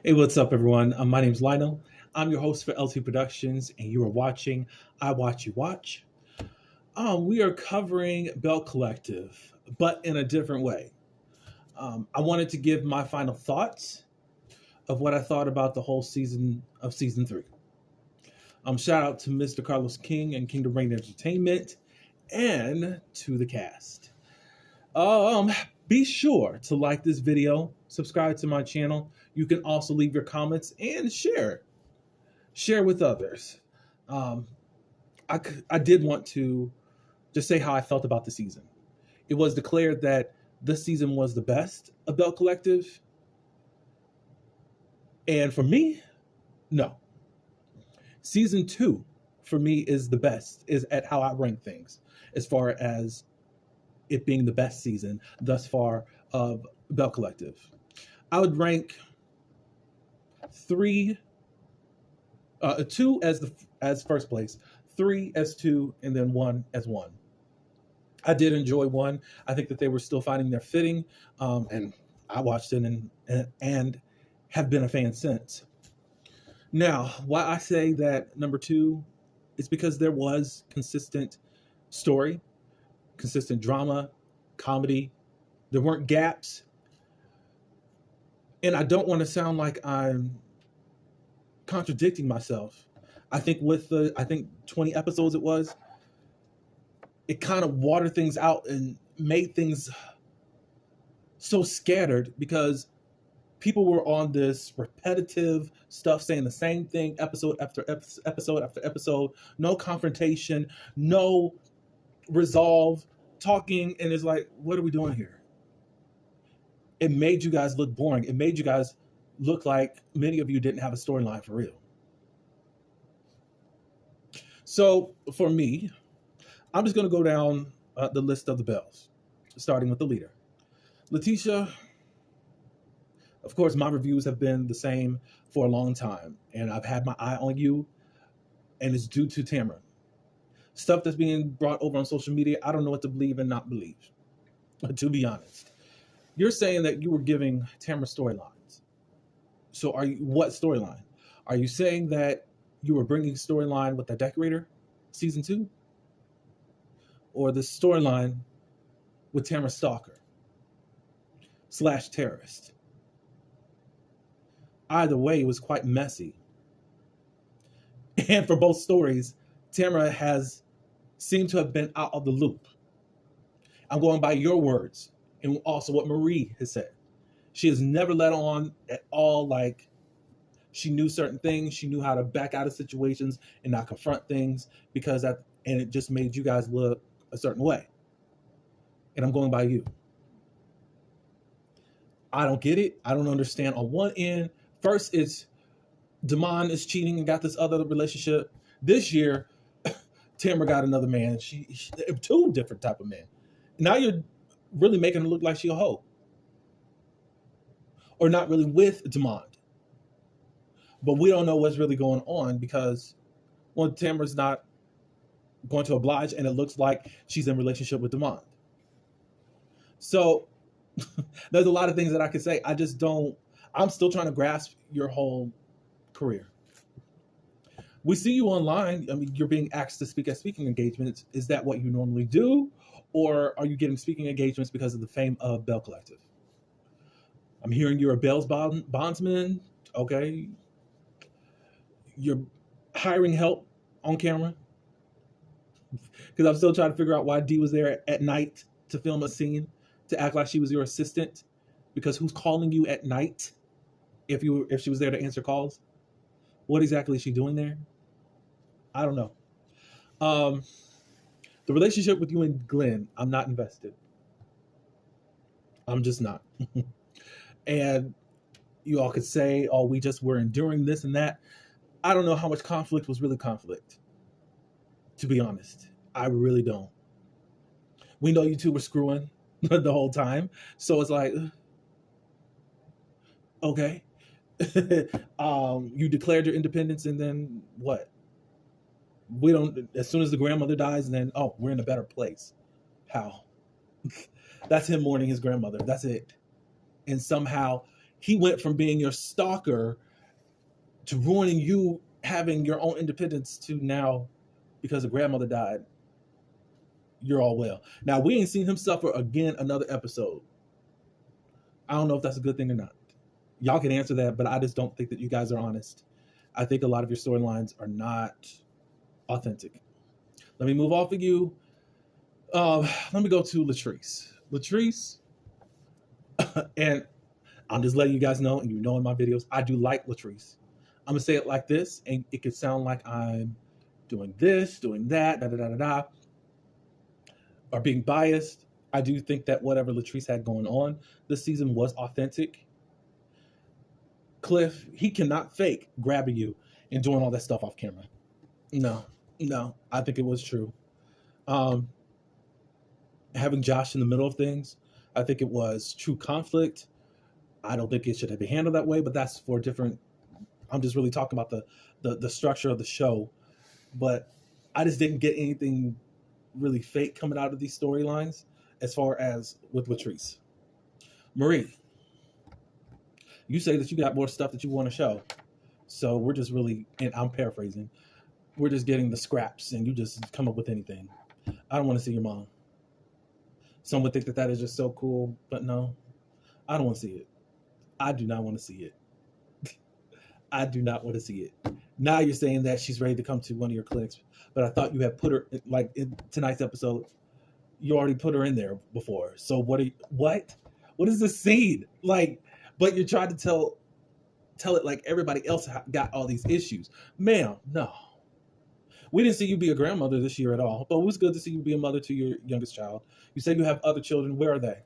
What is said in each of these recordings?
Hey, what's up, everyone? My name's Lionel. I'm your host for LT Productions, and you are watching I Watch You Watch. We are covering Bell Collective, but in a different way. I wanted to give my final thoughts of what I thought about the whole season of season three. Shout out to Mr. Carlos King and Kingdom Reign Entertainment, and to the cast. Um, be sure to like this video, subscribe to my channel. You can also leave your comments and share with others. Um, I did want to just say how I felt about the season. It was declared that this season was the best of Bell Collective, and for me, no. Season two, for me, is the best. Is at how I rank things as far as it being the best season thus far of Bell Collective. I would rank three, two as first place, three as two, and then one as one. I did enjoy one. I think that they were still finding their fitting, and I watched it and have been a fan since. Now, why I say that number two is because there was consistent story, consistent drama, comedy. There weren't gaps, and I don't want to sound like I'm contradicting myself. I think with the 20 episodes it kind of watered things out and made things so scattered because people were on this repetitive stuff saying the same thing episode after episode after episode, no confrontation, no resolve, talking, and it's like, what are we doing here? It made you guys look boring. It made you guys look like many of you didn't have a storyline for real. So for me, I'm just going to go down the list of the Bells, starting with the leader. Letitia, of course, my reviews have been the same for a long time, and I've had my eye on you, and it's due to Tamara. Stuff that's being brought over on social media, I don't know what to believe and not believe, to be honest. You're saying that you were giving Tamara storylines. So what storyline? Are you saying that you were bringing storyline with the Decorator, season 2? Or the storyline with Tamara Stalker / terrorist? Either way, it was quite messy. And for both stories, Tamara has seemed to have been out of the loop. I'm going by your words and also what Marie has said. She has never let on at all like she knew certain things. She knew how to back out of situations and not confront things and it just made you guys look a certain way. And I'm going by you. I don't get it. I don't understand. On one end, first it's Damon is cheating and got this other relationship. This year, Tamara got another man. She two different type of men. Now you're really making her look like she a hoe. Or not really with Damon. But we don't know what's really going on because, well, Tamara's not going to oblige, and it looks like she's in relationship with Damon. So there's a lot of things that I could say. I'm still trying to grasp your whole career. We see you online. I mean, you're being asked to speak at speaking engagements. Is that what you normally do? Or are you getting speaking engagements because of the fame of Bell Collective? I'm hearing you're a Belle's bondsman. Okay. You're hiring help on camera. Because I'm still trying to figure out why Dee was there at night to film a scene, to act like she was your assistant. Because who's calling you at night if she was there to answer calls? What exactly is she doing there? I don't know. The relationship with you and Glenn, I'm not invested. I'm just not. And you all could say, oh, we just were enduring this and that. I don't know how much conflict was really conflict. To be honest, I really don't. We know you two were screwing the whole time. So it's like, okay. You declared your independence and then what? As soon as the grandmother dies, and then, oh, we're in a better place. How? That's him mourning his grandmother. That's it. And somehow He went from being your stalker to ruining you having your own independence to now, because a grandmother died, you're all well. Now, we ain't seen him suffer again another episode. I don't know if that's a good thing or not. Y'all can answer that, but I just don't think that you guys are honest. I think a lot of your storylines are not authentic. Let me move off of you. Let me go to Latrice. Latrice, and I'm just letting you guys know, and you know in my videos, I do like Latrice. I'm gonna say it like this, and it could sound like I'm doing this, doing that, da da da da da, or being biased. I do think that whatever Latrice had going on this season was authentic. Cliff, he cannot fake grabbing you and doing all that stuff off camera. No, no, I think it was true. Um, Having Josh in the middle of things, I think it was true conflict. I don't think it should have been handled that way, but that's for different. I'm just really talking about the structure of the show, but I just didn't get anything really fake coming out of these storylines as far as with Latrice. Marie, you say that you got more stuff that you want to show, so we're just really, and I'm paraphrasing, we're just getting the scraps, and you just come up with anything. I don't want to see your mom. Some would think that that is just so cool, but no, I don't want to see it. I do not want to see it. I do not want to see it. Now you're saying that she's ready to come to one of your clinics, but I thought you had put her, like in tonight's episode, you already put her in there before. So what is this scene like? But you're trying to tell it like everybody else got all these issues. Ma'am, no. We didn't see you be a grandmother this year at all, but it was good to see you be a mother to your youngest child. You said you have other children. Where are they?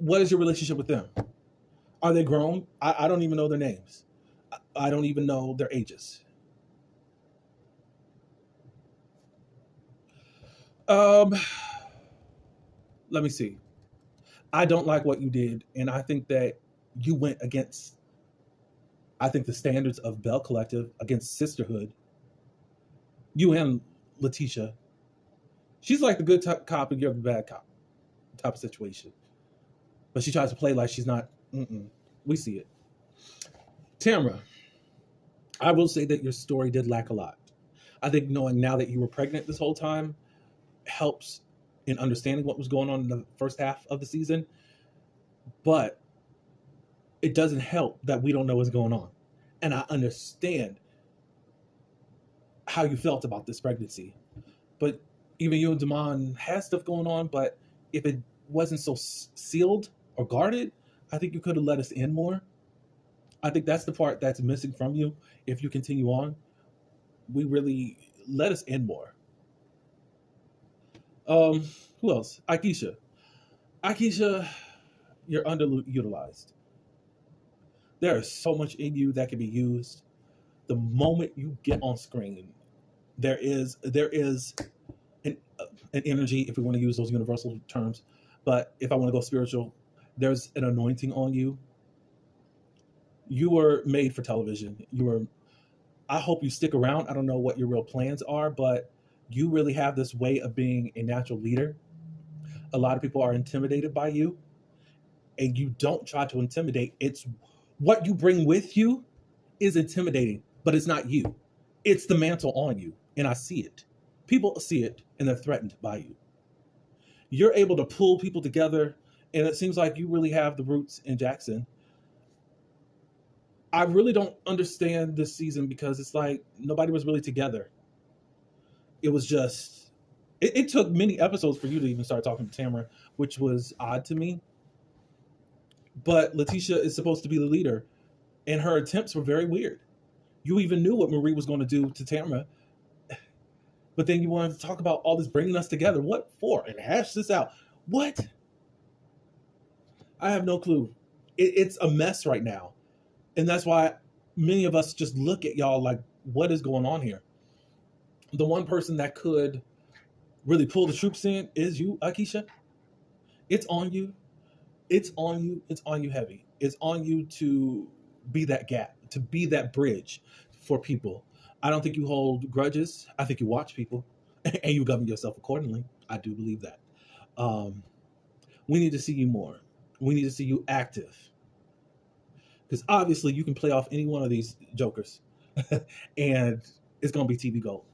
What is your relationship with them? Are they grown? I don't even know their names. I don't even know their ages. Let me see. I don't like what you did, and I think that you went against, I think, the standards of Belle Collective, against sisterhood. You and Letitia. She's like the good cop and you're the bad cop type of situation. But she tries to play like she's not. We see it. Tamra, I will say that your story did lack a lot. I think knowing now that you were pregnant this whole time helps in understanding what was going on in the first half of the season. But it doesn't help that we don't know what's going on. And I understand how you felt about this pregnancy. But even you and Damon had stuff going on, but if it wasn't so sealed or guarded, I think you could have let us in more. I think that's the part that's missing from you. If you continue on, we really let us in more. Who else? Akeisha. Akeisha, you're underutilized. There is so much in you that can be used. The moment you get on screen, there is an energy, if we want to use those universal terms. But if I want to go spiritual, there's an anointing on you. You were made for television. I hope you stick around. I don't know what your real plans are, but you really have this way of being a natural leader. A lot of people are intimidated by you, and you don't try to intimidate. It's what you bring with you is intimidating, but it's not you. It's the mantle on you, and I see it. People see it, and they're threatened by you. You're able to pull people together, and it seems like you really have the roots in Jackson. I really don't understand this season because it's like nobody was really together. It was just, it took many episodes for you to even start talking to Tamara, which was odd to me. But Letitia is supposed to be the leader, and her attempts were very weird. You even knew what Marie was going to do to Tamara, but then you wanted to talk about all this bringing us together. What for? And hash this out. What? I have no clue. It's a mess right now. And that's why many of us just look at y'all like, what is going on here? The one person that could really pull the troops in is you, Akeisha. It's on you. It's on you. It's on you heavy. It's on you to be that gap, to be that bridge for people. I don't think you hold grudges. I think you watch people and you govern yourself accordingly. I do believe that. We need to see you more. We need to see you active. Because obviously you can play off any one of these jokers and it's going to be TV gold.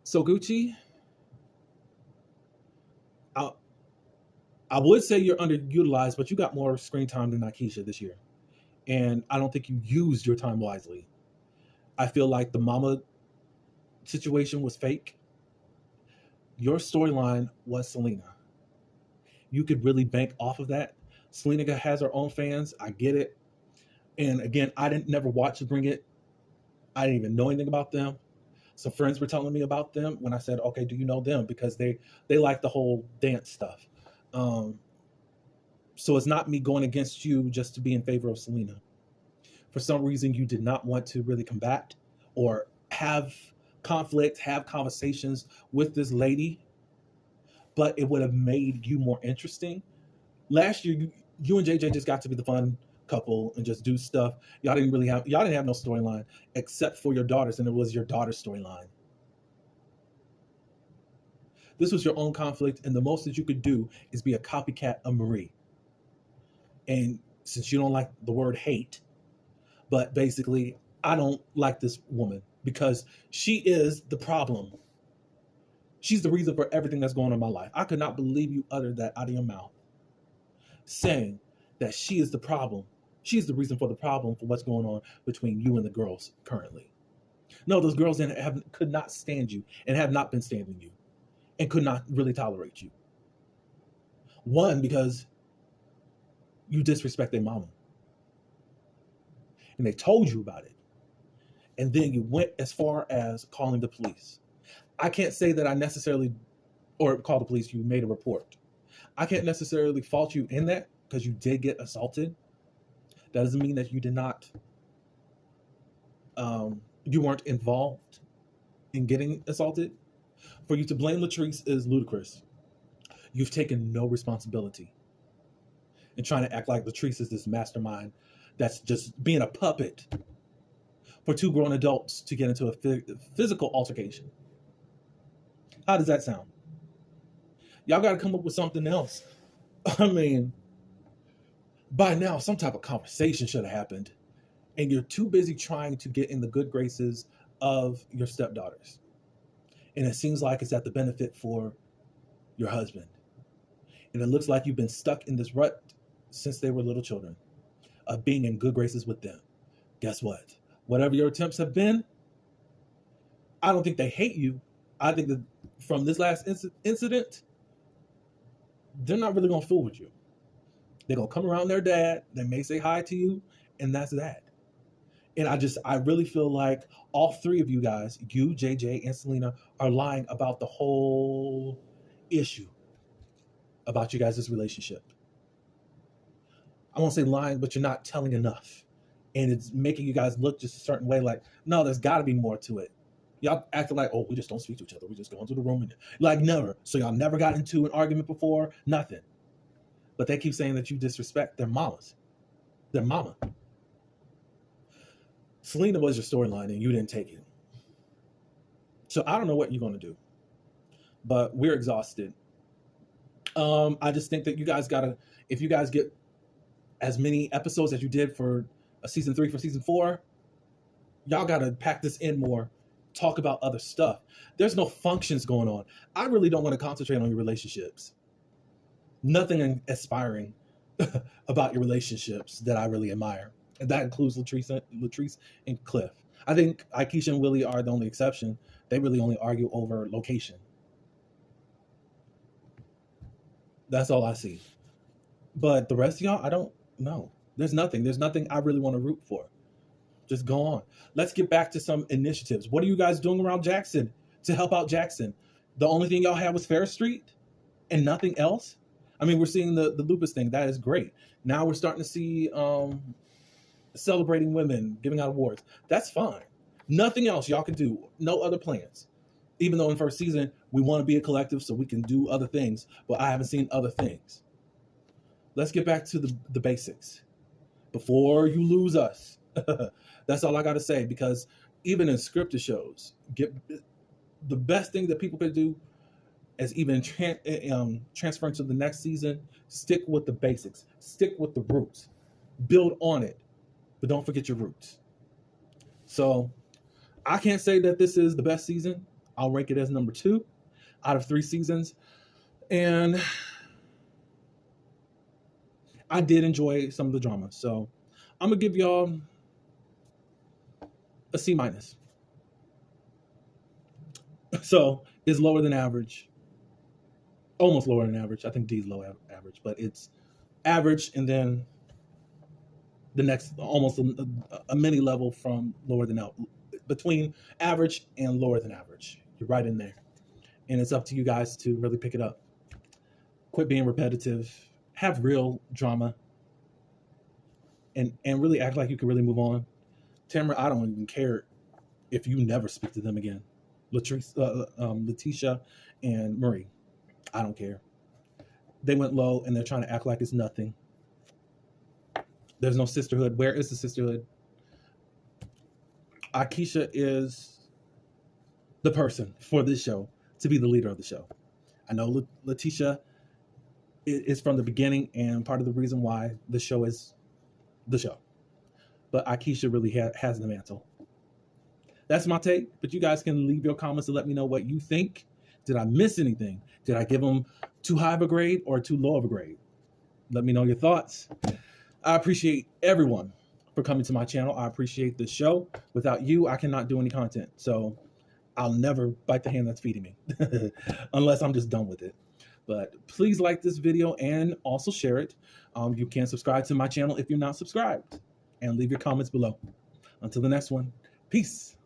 So Gucci, I, I would say you're underutilized, but you got more screen time than Nikesha this year. And I don't think you used your time wisely. I feel like the mama situation was fake. Your storyline was Selena. You could really bank off of that. Selena has her own fans. I get it. And again, I didn't never watch Bring It. I didn't even know anything about them. Some friends were telling me about them when I said, "Okay, do you know them?" Because they like the whole dance stuff. Um, so it's not me going against you just to be in favor of Selena. For some reason, you did not want to really combat or have conflict, have conversations with this lady, but it would have made you more interesting. Last year, you and JJ just got to be the fun couple and just do stuff. Y'all didn't have no storyline except for your daughters, and it was your daughter's storyline. This was your own conflict, and the most that you could do is be a copycat of Marie. And since you don't like the word hate, but basically, I don't like this woman because she is the problem. She's the reason for everything that's going on in my life. I could not believe you uttered that out of your mouth, saying that she is the problem. She's the reason for the problem for what's going on between you and the girls currently. No, those girls could not stand you and have not been standing you and could not really tolerate you. One, because you disrespect their mama. And they told you about it. And then you went as far as calling the police. I can't say that I necessarily, or call the police, you made a report. I can't necessarily fault you in that because you did get assaulted. That doesn't mean that you did not, you weren't involved in getting assaulted. For you to blame Latrice is ludicrous. You've taken no responsibility in trying to act like Latrice is this mastermind that's just being a puppet for two grown adults to get into a physical altercation. How does that sound? Y'all got to come up with something else. I mean, by now, some type of conversation should have happened, and you're too busy trying to get in the good graces of your stepdaughters. And it seems like it's at the benefit for your husband. And it looks like you've been stuck in this rut since they were little children of being in good graces with them. Guess what? Whatever your attempts have been, I don't think they hate you. I think that from this last incident, they're not really going to fool with you. They're going to come around their dad. They may say hi to you, and that's that. And I really feel like all three of you guys, you, JJ, and Selena, are lying about the whole issue about you guys' relationship. I won't say lying, but you're not telling enough. And it's making you guys look just a certain way, like, no, there's got to be more to it. Y'all acting like, oh, we just don't speak to each other. We just go into the room and like never. So y'all never got into an argument before, nothing. But they keep saying that you disrespect their mamas. Their mama. Selena was your storyline and you didn't take it. So I don't know what you're going to do. But we're exhausted. I just think that you guys got to, if you guys get as many episodes as you did for a season 3 for season 4, y'all got to pack this in more. Talk about other stuff. There's no functions going on. I really don't want to concentrate on your relationships. Nothing aspiring about your relationships that I really admire. And that includes Latrice and Cliff. I think Aikisha and Willie are the only exception. They really only argue over location. That's all I see. But the rest of y'all, I don't know. There's nothing. There's nothing I really want to root for. Just go on. Let's get back to some initiatives. What are you guys doing around Jackson to help out Jackson? The only thing y'all had was Ferris Street and nothing else? I mean, we're seeing the lupus thing. That is great. Now we're starting to see celebrating women, giving out awards. That's fine. Nothing else y'all can do. No other plans. Even though in first season, we want to be a collective so we can do other things, but I haven't seen other things. Let's get back to the basics before you lose us. That's all I got to say, because even in scripted shows, the best thing that people could do as even transferring to the next season, stick with the basics, stick with the roots, build on it, but don't forget your roots. So I can't say that this is the best season. I'll rank it as number 2 out of 3 seasons. And I did enjoy some of the drama. So I'm going to give y'all a C minus. So it's lower than average. Almost lower than average. I think D is low average, but it's average and then the next almost a mini level from lower than out, between average and lower than average. You're right in there. And it's up to you guys to really pick it up. Quit being repetitive. Have real drama. And really act like you can really move on. Tamara, I don't even care if you never speak to them again. Letitia and Marie, I don't care. They went low and they're trying to act like it's nothing. There's no sisterhood. Where is the sisterhood? Akeisha is the person for this show to be the leader of the show. I know Letitia is from the beginning and part of the reason why the show is the show. But Akeisha really has the mantle. That's my take, but you guys can leave your comments to let me know what you think. Did I miss anything? Did I give them too high of a grade or too low of a grade? Let me know your thoughts. I appreciate everyone for coming to my channel. I appreciate the show. Without you, I cannot do any content. So I'll never bite the hand that's feeding me unless I'm just done with it. But please like this video and also share it. You can subscribe to my channel if you're not subscribed and leave your comments below. Until the next one, peace.